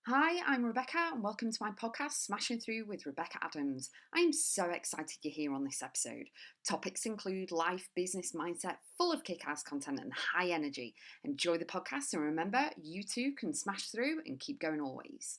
Hi, I'm Rebecca, and welcome to my podcast, Smashing Through with Rebecca.x. I am so excited you're here on this episode. Topics include life, business, mindset, full of kick-ass content and high energy. Enjoy the podcast, and remember, you too can smash through and keep going always.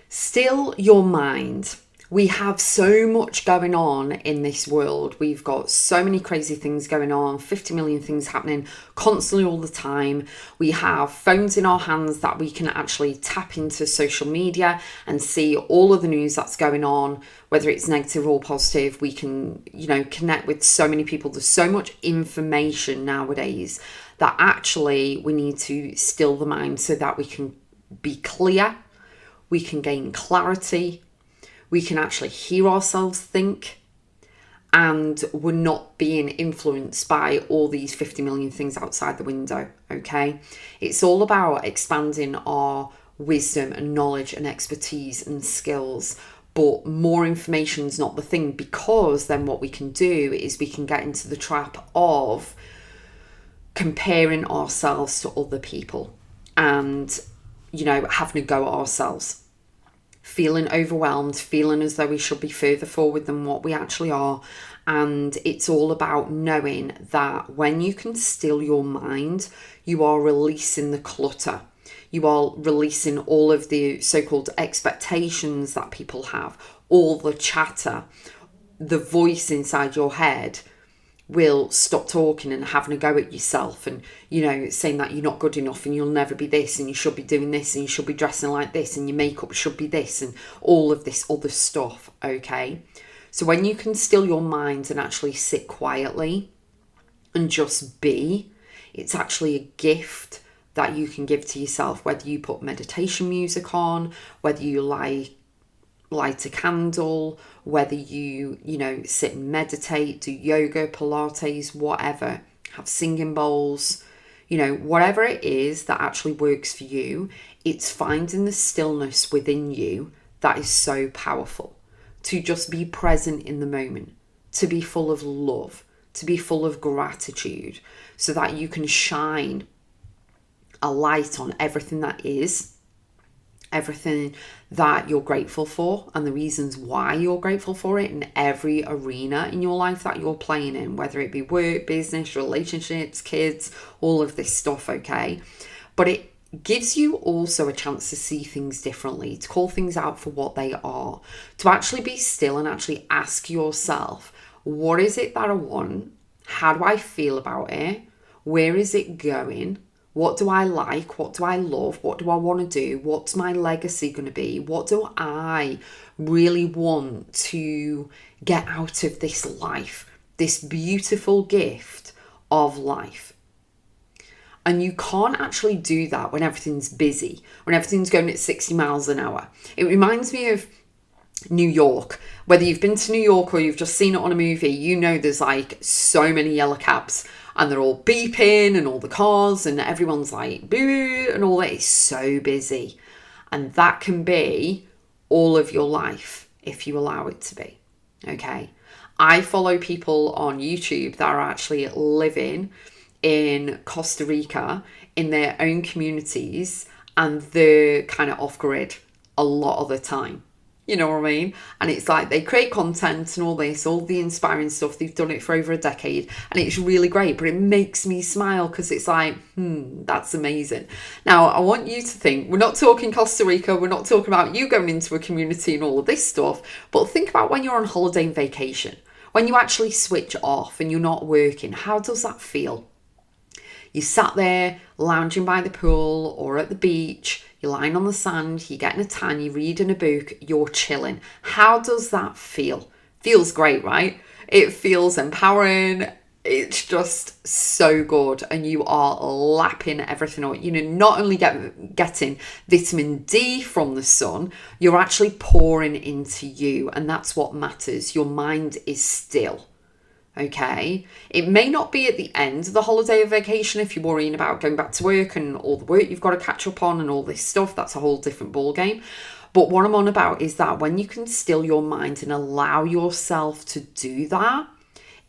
Still your mind. We have so much going on in this world. We've got so many crazy things going on, 50 million things happening constantly all the time. We have phones in our hands that we can actually tap into social media and see all of the news that's going on, whether it's negative or positive. We can, connect with so many people. There's so much information nowadays that actually we need to still the mind so that we can be clear. We can gain clarity, we can actually hear ourselves think, and we're not being influenced by all these 50 million things outside the window, okay? It's all about expanding our wisdom and knowledge and expertise and skills, but more information is not the thing, because then what we can do is we can get into the trap of comparing ourselves to other people and having a go at ourselves, feeling overwhelmed, feeling as though we should be further forward than what we actually are. And it's all about knowing that when you can still your mind, you are releasing the clutter. You are releasing all of the so-called expectations that people have, all the chatter, the voice inside your head will stop talking and having a go at yourself and, saying that you're not good enough and you'll never be this and you should be doing this and you should be dressing like this and your makeup should be this and all of this other stuff, okay? So when you can still your mind and actually sit quietly and just be, it's actually a gift that you can give to yourself, whether you put meditation music on, whether you light a candle, whether you sit and meditate, do yoga, Pilates, whatever, have singing bowls, whatever it is that actually works for you. It's finding the stillness within you that is so powerful, to just be present in the moment, to be full of love, to be full of gratitude, so that you can shine a light on everything that is, everything that you're grateful for and the reasons why you're grateful for it in every arena in your life that you're playing in, whether it be work, business, relationships, kids, all of this stuff, okay? But it gives you also a chance to see things differently, to call things out for what they are, to actually be still and actually ask yourself, what is it that I want? How do I feel about it? Where is it going? What do I like? What do I love? What do I want to do? What's my legacy going to be? What do I really want to get out of this life, this beautiful gift of life? And you can't actually do that when everything's busy, when everything's going at 60 miles an hour. It reminds me of New York. Whether you've been to New York or you've just seen it on a movie, there's like so many yellow cabs and they're all beeping and all the cars and everyone's like boo and all that. Is so busy. And that can be all of your life if you allow it to be. Okay. I follow people on YouTube that are actually living in Costa Rica in their own communities, and they're kind of off grid a lot of the time. You know what I mean? And it's like they create content and all this, all the inspiring stuff. They've done it for over a decade and it's really great, but it makes me smile because it's like, that's amazing. Now, I want you to think, we're not talking Costa Rica, we're not talking about you going into a community and all of this stuff, but think about when you're on holiday and vacation, when you actually switch off and you're not working. How does that feel? You sat there lounging by the pool or at the beach, you're lying on the sand, you're getting a tan, you're reading a book, you're chilling. How does that feel? Feels great, right? It feels empowering. It's just so good. And you are lapping everything up. Not only getting vitamin D from the sun, you're actually pouring into you. And that's what matters. Your mind is still. Okay, it may not be at the end of the holiday or vacation if you're worrying about going back to work and all the work you've got to catch up on and all this stuff. That's a whole different ball game. But what I'm on about is that when you can still your mind and allow yourself to do that,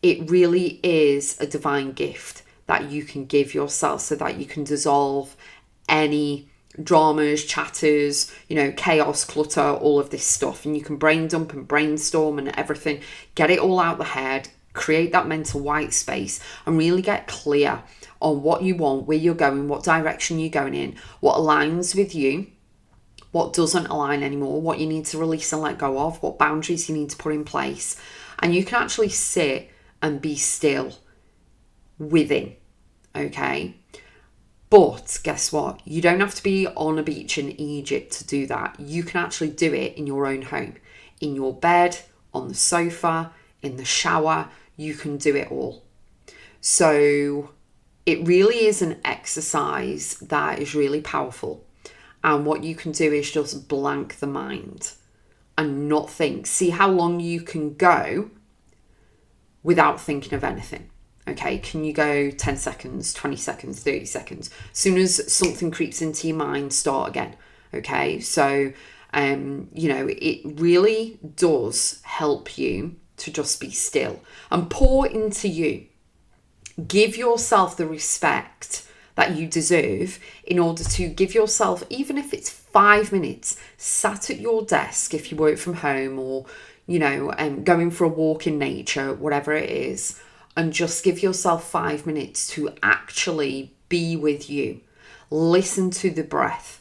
it really is a divine gift that you can give yourself so that you can dissolve any dramas, chatters, chaos, clutter, all of this stuff. And you can brain dump and brainstorm and everything, get it all out the head, create that mental white space and really get clear on what you want, where you're going, what direction you're going in, what aligns with you, what doesn't align anymore, what you need to release and let go of, what boundaries you need to put in place. And you can actually sit and be still within, okay? But guess what? You don't have to be on a beach in Egypt to do that. You can actually do it in your own home, in your bed, on the sofa, in the shower. You can do it all. So it really is an exercise that is really powerful. And what you can do is just blank the mind and not think. See how long you can go without thinking of anything. Okay, can you go 10 seconds, 20 seconds, 30 seconds? As soon as something creeps into your mind, start again. Okay, so, it really does help you to just be still and pour into you. Give yourself the respect that you deserve in order to give yourself, even if it's 5 minutes, sat at your desk if you work from home or, going for a walk in nature, whatever it is, and just give yourself 5 minutes to actually be with you. Listen to the breath.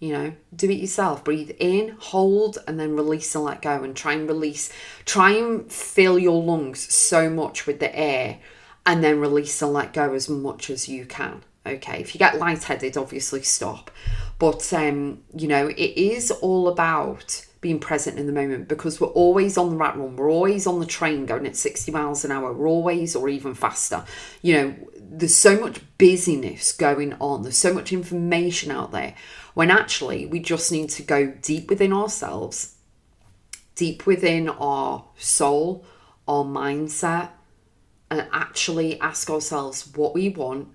Do it yourself. Breathe in, hold, and then release and let go. And try and fill your lungs so much with the air, and then release and let go as much as you can. Okay, if you get lightheaded, obviously stop. But, it is all about being present in the moment, because we're always on the rat run. We're always on the train going at 60 miles an hour. We're always, or even faster. There's so much busyness going on. There's so much information out there, when actually we just need to go deep within ourselves, deep within our soul, our mindset, and actually ask ourselves what we want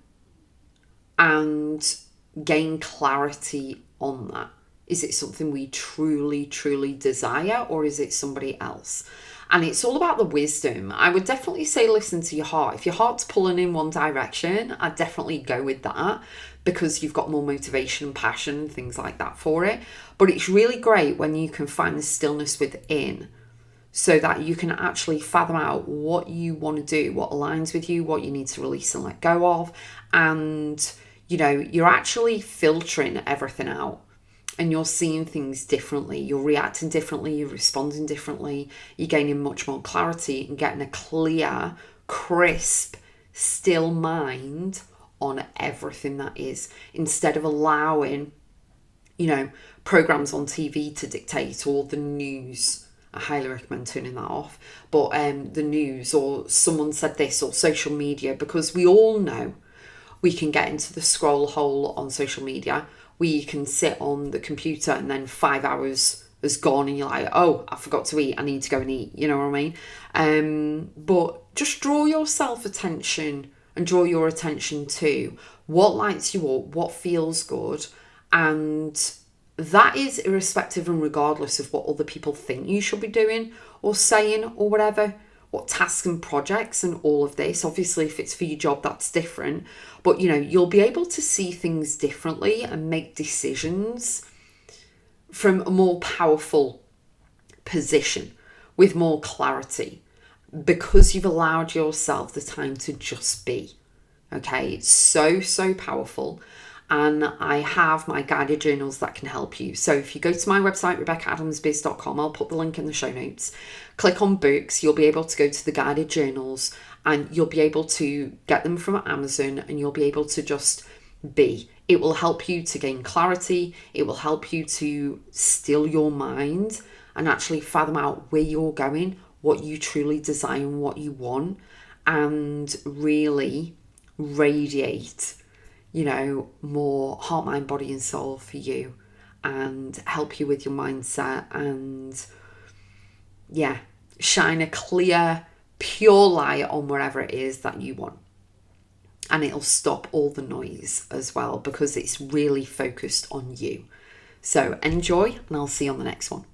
and gain clarity on that. Is it something we truly, truly desire, or is it somebody else? And it's all about the wisdom. I would definitely say listen to your heart. If your heart's pulling in one direction, I'd definitely go with that, because you've got more motivation and passion and things like that for it. But it's really great when you can find the stillness within, so that you can actually fathom out what you want to do, what aligns with you, what you need to release and let go of. And, you're actually filtering everything out. And you're seeing things differently, you're reacting differently, you're responding differently, you're gaining much more clarity and getting a clear, crisp, still mind on everything that is, instead of allowing, programs on TV to dictate, or the news. I highly recommend turning that off. But the news, or someone said this, or social media, because we all know we can get into the scroll hole on social media. We can sit on the computer and then 5 hours has gone and you're like, oh, I forgot to eat. I need to go and eat. You know what I mean? But just draw yourself attention and draw your attention to what lights you up, what feels good. And that is irrespective and regardless of what other people think you should be doing or saying or whatever. What tasks and projects and all of this. Obviously, if it's for your job, that's different. But, you'll be able to see things differently and make decisions from a more powerful position with more clarity, because you've allowed yourself the time to just be. Okay, it's so, so powerful. And I have my guided journals that can help you. So if you go to my website, Rebecca.x, I'll put the link in the show notes. Click on books, you'll be able to go to the guided journals, and you'll be able to get them from Amazon, and you'll be able to just be. It will help you to gain clarity. It will help you to still your mind and actually fathom out where you're going, what you truly desire and what you want, and really radiate more heart, mind, body and soul for you, and help you with your mindset and, yeah, shine a clear, pure light on whatever it is that you want. And it'll stop all the noise as well, because it's really focused on you. So enjoy, and I'll see you on the next one.